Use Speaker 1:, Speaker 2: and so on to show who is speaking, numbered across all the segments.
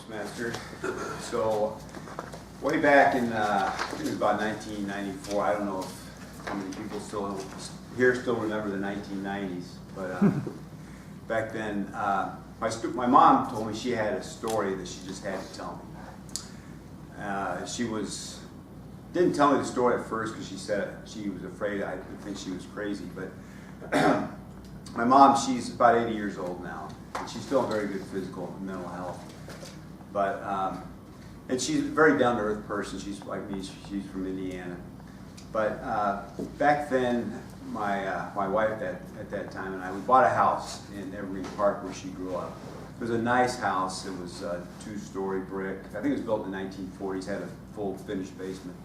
Speaker 1: Master. So, way back in, I think it was about 1994, I don't know how many people still remember the 1990s, but back then, my mom told me she had a story that she just had to tell me. She didn't tell me the story at first because she said she was afraid I would think she was crazy, but my mom, she's about 80 years old now, and she's still in very good physical and mental health. But, and she's a very down-to-earth person. She's like me, she's from Indiana. But back then, my wife at that time and I, we bought a house in Evergreen Park where she grew up. It was a nice house. It was a two-story brick. I think it was built in the 1940s, had a full finished basement.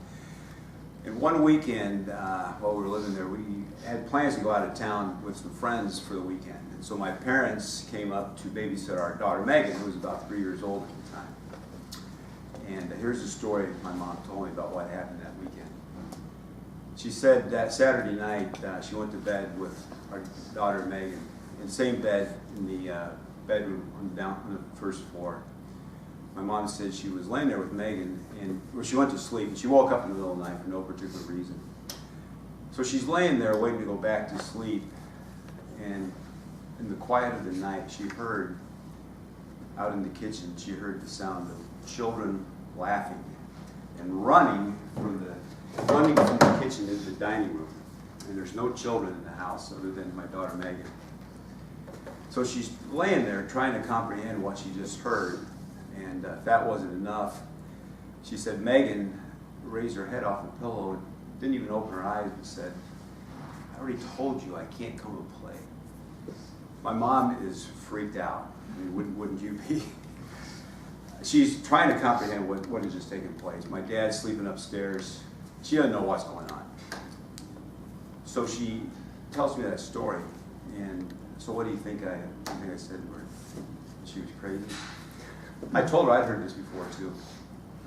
Speaker 1: And one weekend, while we were living there, we had plans to go out of town with some friends for the weekend. And so my parents came up to babysit our daughter Megan, who was about 3 years old at the time. And here's the story my mom told me about what happened that weekend. She said that Saturday night she went to bed with our daughter Megan in the same bed in the bedroom down on the first floor. My mom said she was laying there with Megan, and she went to sleep, and she woke up in the middle of the night for no particular reason. So she's laying there waiting to go back to sleep, and in the quiet of the night, she heard, out in the kitchen, she heard the sound of children laughing and running from the kitchen into the dining room. And there's no children in the house other than my daughter Megan. So she's laying there trying to comprehend what she just heard. And if that wasn't enough, she said Megan raised her head off the pillow and didn't even open her eyes and said, "I already told you I can't come and play." My mom is freaked out. I mean, wouldn't you be? She's trying to comprehend what has just taken place. My dad's sleeping upstairs. She doesn't know what's going on. So she tells me that story. And so what do you think I said to her? She was crazy. I told her I'd heard this before too.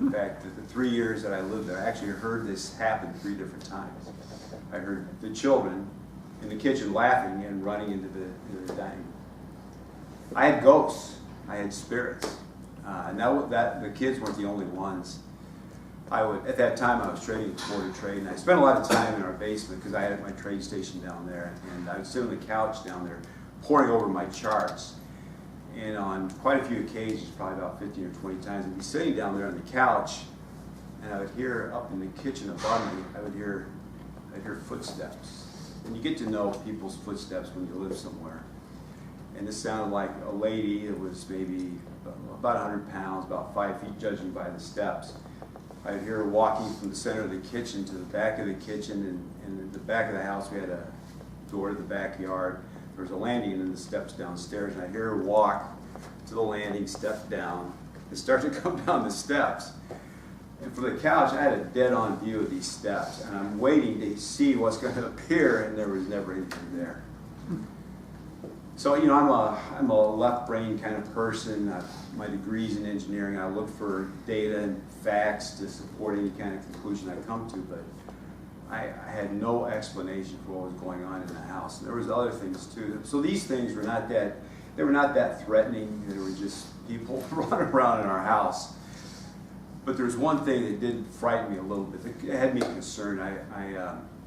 Speaker 1: In fact, the 3 years that I lived there, I actually heard this happen 3 different times. I heard the children in the kitchen laughing and running into the dining room. I had ghosts. I had spirits. The kids weren't the only ones. At that time, I was trading at Border Trade, and I spent a lot of time in our basement because I had my trade station down there, and I would sit on the couch down there, poring over my charts. And on quite a few occasions, probably about 15 or 20 times, I'd be sitting down there on the couch, and I would hear up in the kitchen above me, I'd hear footsteps. And you get to know people's footsteps when you live somewhere. And this sounded like a lady that was maybe about 100 pounds, about 5 feet, judging by the steps. I'd hear her walking from the center of the kitchen to the back of the kitchen, and in the back of the house we had a door to the backyard. There was a landing and then the steps downstairs, and I'd hear her walk to the landing, step down, and start to come down the steps. And from the couch, I had a dead-on view of these steps, and I'm waiting to see what's going to appear, and there was never anything there. So, you know, I'm a left-brain kind of person. My degree's in engineering. I look for data and facts to support any kind of conclusion I come to, but I had no explanation for what was going on in the house. And there was other things too. So these things were not that threatening. They were just people running around in our house. But there's one thing that did frighten me a little bit. It had me concerned.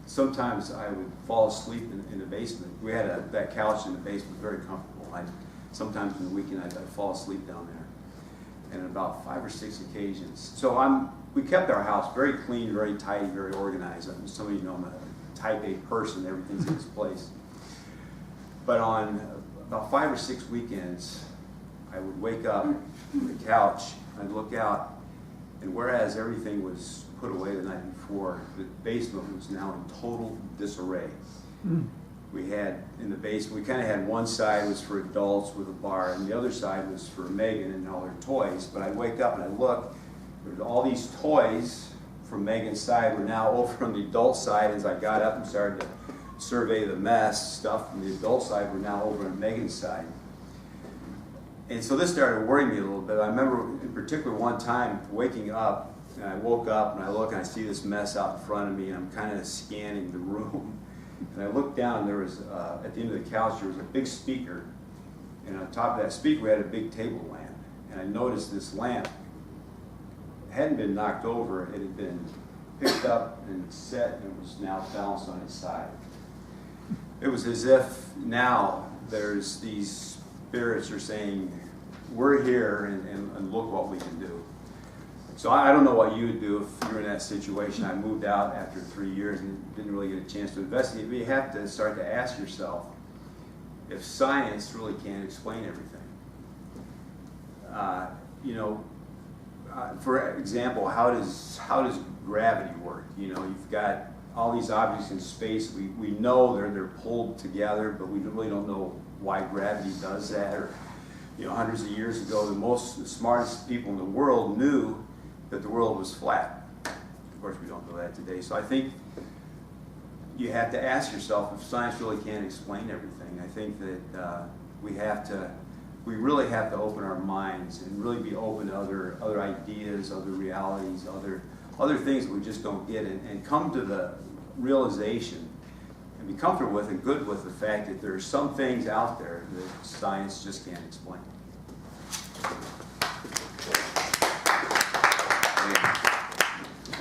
Speaker 1: Sometimes I would fall asleep in the basement. We had that couch in the basement, very comfortable. Sometimes on the weekend I'd fall asleep down there. And about 5 or 6 occasions. So we kept our house very clean, very tidy, very organized. Some of you know I'm a type A person. Everything's in its place. But on about 5 or 6 weekends, I would wake up on the couch, I'd look out, and whereas everything was put away the night before, the basement was now in total disarray. We had in the basement, we kind of had one side was for adults with a bar, and the other side was for Megan and all her toys. But I'd wake up and I'd look, there's all these toys from Megan's side were now over on the adult side. As I got up and started to survey the mess, stuff from the adult side were now over on Megan's side. And so this started worrying me a little bit. I remember in particular one time waking up, and I woke up and I look and I see this mess out in front of me, and I'm kind of scanning the room. And I looked down, and there was, at the end of the couch, there was a big speaker. And on top of that speaker, we had a big table lamp. and I noticed this lamp hadn't been knocked over, it had been picked up and set, and it was now balanced on its side. It was as if now there's these spirits are saying, we're here, and look what we can do. So I don't know what you would do if you were in that situation. I moved out after 3 years and didn't really get a chance to investigate. But you have to start to ask yourself, if science really can't explain everything. For example, how does gravity work? You know, you've got all these objects in space. We know they're pulled together, but we really don't know why gravity does that. Or, hundreds of years ago, the smartest people in the world knew that the world was flat. Of course, we don't know that today. So I think you have to ask yourself if science really can't explain everything. I think that we really have to open our minds and really be open to other ideas, other realities, other things that we just don't get, and come to the realization and be comfortable with and good with the fact that there are some things out there that science just can't explain.